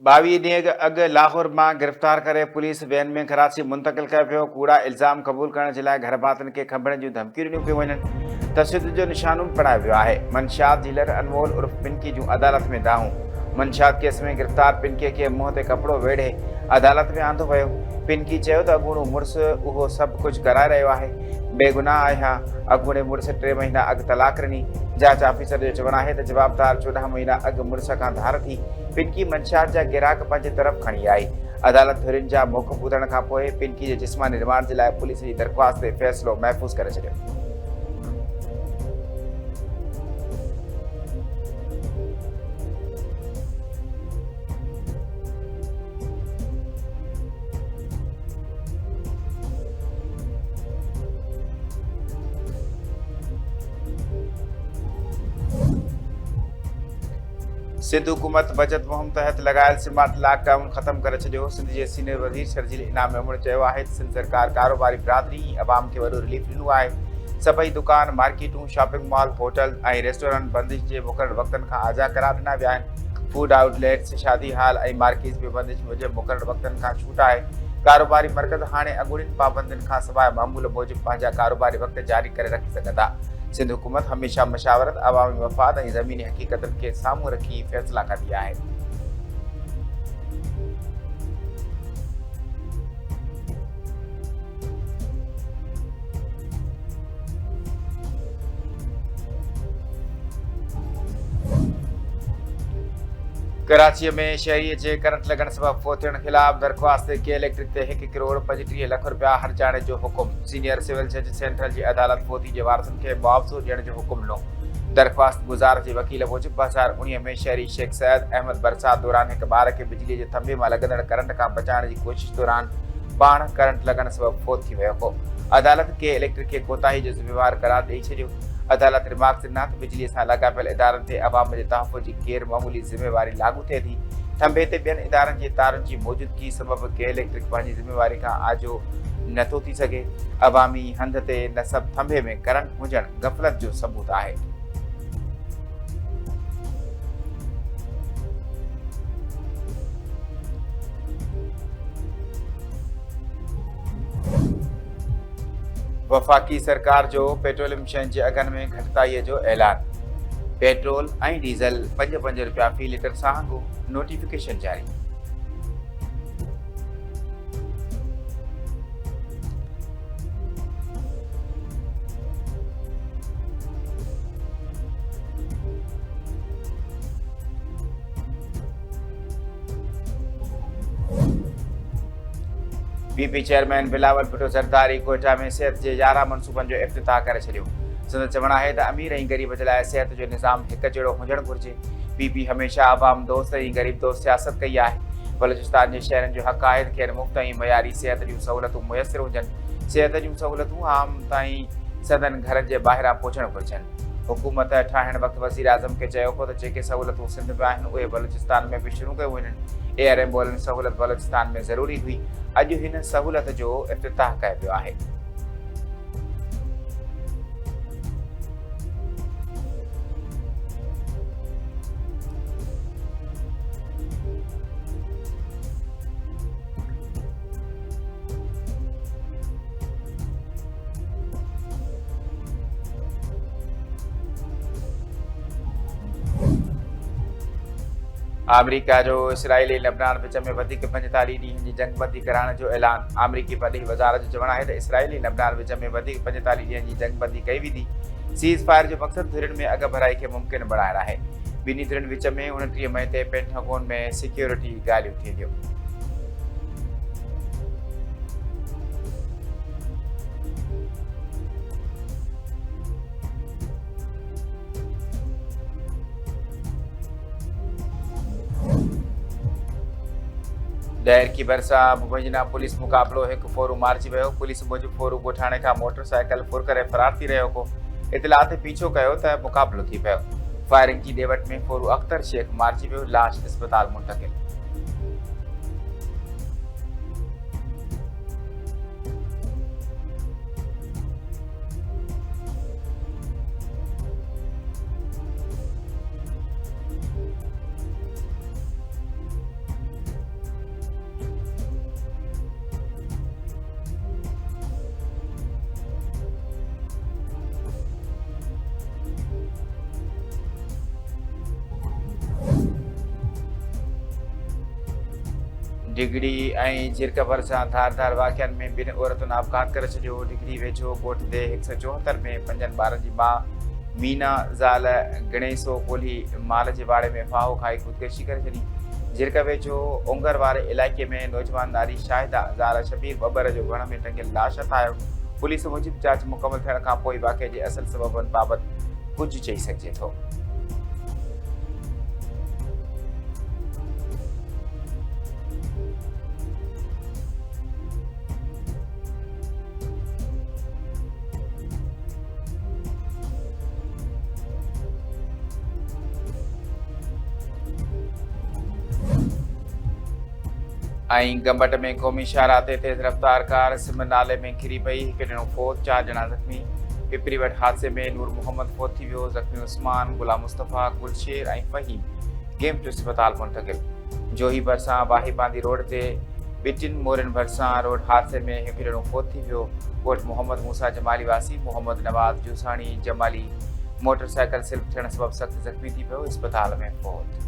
22 ॾींहं अॻु लाहौर मां गिरफ़्तार करे पुलिस वैन में कराची मुंतक़िल कयो पियो। कूड़ा इल्ज़ाम क़बूल करण जे लाइ घर भातियुनि खे खंभण जूं धमकियूं ॾिनियूं पियूं वञनि। तशदुद जो निशानो बणायो वियो आहे। मंशियात डीलर अनमोल उर्फ पिंकी जूं अदालत में दाहूं। मंशियात केस में गिरफ़्तार पिंकीअ खे मुंहं ते कपिड़ो वेढ़े अदालत में आंदो वियो। पिंकी चयो त अॻूणो मुड़ुसु उहो सभु कुझु कराए रहियो आहे। बेगुनाह आहियां। अॻूणे मुड़ुसु 3 महीना अॻु तलाक ॾिनी। जांच ऑफिसर जो चवणु आहे त जवाबदार 14 महीना अॻु मुड़ुस खां धार थी। पिंकी मंशियात जा गिराक पंहिंजे तरफ़ खणी आई। अदालत धुरियुनि जा मौक़िफ़ ॿुधण खां पोइ पिंकी जे जिस्मानी रिमांड जे लाइ पुलिस जी दरख़्वास्त ते फ़ैसिलो महफ़ूज़ करे छॾियो। सिंध हुकूमत बचत मुहिम तहत लगायल स्मार्ट लॉकडाउन ख़त्म करे छॾियो। सिंध जे सीनियर वज़ीर शर्जील इनाम मेमून चयो आहे त सिंध सरकार कारोबारी बिरादरी अवाम खे वॾो रिलीफ ॾिनो आहे। सभई दुकान, मार्केटूं, शॉपिंग मॉल, होटल ऐं रेस्टोरेंट बंदिश जे मुक़रर वक़्तनि खां आज़ाद करार ॾिना विया आहिनि। फूड आउटलेट्स, शादी हाल ऐं मार्केट्स में बंदिश मूजिबि मुक़रर वक़्तनि खां छूट आहे। कारोबारी मर्कज़ हाणे अॻूणियुनि पाबंदियुनि खां सवाइ मामूल मूजिबि पंहिंजा कारोबारी वक़्त जारी करे रखी सघंदा। सिंध हुकूमत हमेशह मशावरत, अवामी मफ़ाद ऐं ज़मीनी हक़ीक़तुनि खे साम्हूं रखी फ़ैसिला कंदी आहे। कराची में शहरीअ जे करंट लॻण सबबि फ़ौत थियण ख़िलाफ़ दरख़्वास्त के इलेक्ट्रिक ते 1 करोड़ 35 लख रुपया हर्जाणे जो हुकुम। सीनियर सिविल जज सेंट्रल जी अदालत फ़ौती जे वारसनि खे मुआवज़ो ॾियण जो हुकुम ॾिनो। दरख़्वास्त गुज़ार जे वकील मूजिबि 2019 में शहरी शेख सैद अहमद बरसात दौरान हिक ॿार खे बिजलीअ जे थंभे मां लॻंदड़ करंट खां बचाइण जी कोशिश दौरान पाण करंट लॻण सबबि फ़ौत थी वियो हो। अदालत के इलेक्ट्रिक खे कोताही जो ज़िम्मेवार करार ॾेई छॾियो। अदालत रिमार्क्स ॾिना त बिजलीअ सां लाॻापियल इदारनि ते अवाम जे तहफ़ुज़ जी गैर मामूली ज़िम्मेवारी लागू थिए थी। थंभे ते ॿियनि इदारनि जे तारुनि जी मौजूदगी सबबि के इलेक्ट्रिक पंहिंजी ज़िम्मेवारी खां आजो नथो थी सघे। अवामी हंध ते नसब थंभे में करंट हुजणु गफ़लत जो सबूत आहे। वफ़ाक़ी सरकार जो पेट्रोलियम शयुनि जे अघनि में घटिताईअ जो ऐलान। पेट्रोल ऐं डीज़ल 5 रुपया फ़ी लीटर सां नोटिफिकेशन जारी। बीपी चेयरमैन बिलावल भुट्टो ज़रदारी कोयटा में सिहत जे 11 मनसूबनि जो इफ़्तिताह करे छॾियो। संदसि चवणु आहे त अमीर ऐं ग़रीब जे लाइ सिहत जो निज़ाम हिकु जहिड़ो हुजणु घुरिजे। बीपी हमेशह आवाम दोस्त ऐं ग़रीब दोस्त सियासत कई आहे। बलूचिस्तान जे शहरनि जो हक़ आहे त खेनि मुफ़्त ऐं मयारी सिहत जूं सहूलियतूं मुयसरु हुजनि। सिहत जूं सहूलियतूं आम ताईं सदन घरनि जे ॿाहिरां पहुचणु घुरिजनि। हुकूमत ठाहिण वक़्तु वज़ीर आज़म खे चयो हो त जेके सहूलियतूं सिंध में आहिनि उहे बलूचिस्तान में बि शुरू कयूं वञनि। एयर एम्बुलेंस सहूलियत बलूचिस्तान में ज़रूरी हुई। अॼु हिन सहूलियत जो इफ़्तिताह कयो वियो आहे। अमेरिका जो इसराइली लबनान विच में वधीक 45 ॾींहनि जी जंगबंदी कराइण जो ऐलान। अमेरिकी परॾेही वज़ारत जो चवणु आहे त इसराइली लबनान विच में वधीक 45 ॾींहनि जी जंगबंदी कई वेंदी। सीज़ फायर जो मक़सदु धुरियुनि में अॻु भराई खे मुमकिन बणाइणु आहे। ॿिन्ही धुरियुनि विच में 29 मई ते पेंटागन में सिक्योरिटी ॻाल्हियूं थींदियूं। डहर की भरिसां मुबैना पुलिस मुक़ाबिलो हिकु फोरू मारिजी वियो। पुलिस मूजिबि फोरू ॻोठाणे खां मोटरसाइकिल फुर करे फरार थी रहियो हो। इतला ते पीछो कयो त मुक़ाबिलो थी पियो। फायरिंग जी ॾेवट में फोरू अख्तर शेख मारिजी वियो। लाश इस्पताल मुंतक़िल। डिगड़ी ऐं झिरक भरिसां धारदार वाक़िअनि में ॿिनि औरतुनि आपघात करे छॾियो। डिगड़ी वेझो ॻोठ ते 174 में 5 ॿारनि जी माउ मीना ज़ाल गणेसो कोल्ही माल जे वाड़े में फाहो खाई ख़ुदकुशी करे छॾी। झिरक वेझो ओंगर वारे इलाइक़े में नौजवान नारी शाहिदा ज़ाल शबीर बबर जो वण में टंगियल लाश हथायो। पुलिस मूजिबि जांच मुकमल थियण खां पोइ वाक़िए जे असल सबबनि बाबति कुझु चई सघिजे थो। ऐं गंबट में क़ौमी शाहराह ते तेज़ रफ़्तार कार सिम नाले में किरी पई, हिकु ॼणो फौत, 4 ॼणा ज़ख़्मी। पिपरी वटि हादसे में नूर मोहम्मद फौत थी वियो। ज़ख़्मी उस्मान, गुलाम मुस्तफ़ा, गुलशेर ऐं फ़हीम गेम अस्पताल मुंतक़िल। जोही भरिसां वाही बांदी रोड ते ॿिटिनि मोरनि भरिसां रोड हादसे में हिकु ॼणो फौत थी वियो। ॻोठ मोहम्मद मूसा जमाली वासी मोहम्मद नवाज़ जूसाणी जमाली मोटरसाइकिल स्लिप थियण सबबि सख़्तु ज़ख़्मी थी पियो, अस्पताल में फौत।